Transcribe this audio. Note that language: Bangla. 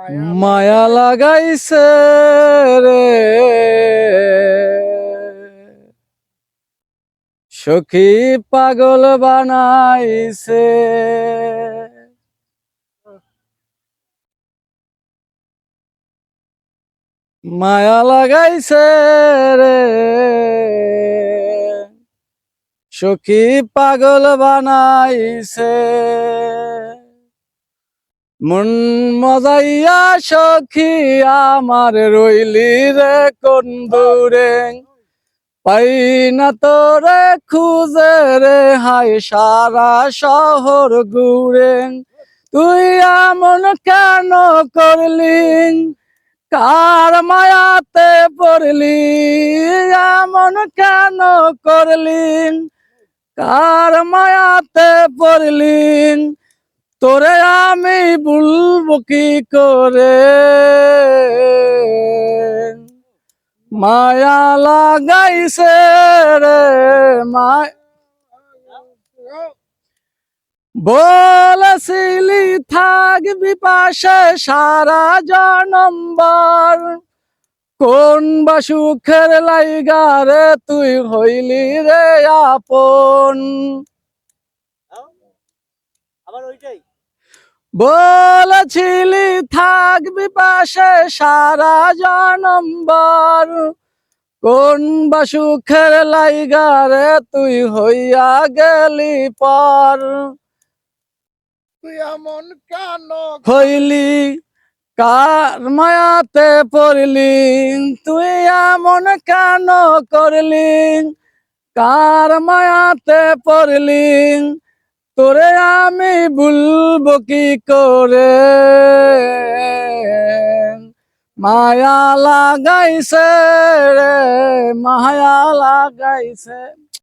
মায়া লাগাইছে রে সখী পাগল বানাইছে মায়া লাগাইছে রে সখী পাগল বানাইছে মন মজাইয়া সখী আমার রইলি রে কোন দূরে পাই না তোরে খুঁজে রে হাই সারা শহর ঘুরে তুই এমন কেন করলি কার মায়াতে পড়লি এমন কেন করলি কার মায়াতে পড়লি তোরে আমি বলবো কি করে মায়া লাগাইছে রে বলেছিলি থাকবি পাশে সারা জনম্বর কোন বা সুখের লাইগা রে তুই হইলি রে আপন বলেছিলি থাকবি পাশে সারা জনম্বর কোন বা সুখের লাইগা রে তুই হইয়া গেলি পর তুই এমন কেন হইলি কার মায়াতে পড়লি তুই এমন কেন করলি কার মায়াতে পড়লি তোরে আমি বলবো কি করে মায়া লাগাইছে রে মায়া লাগাইছে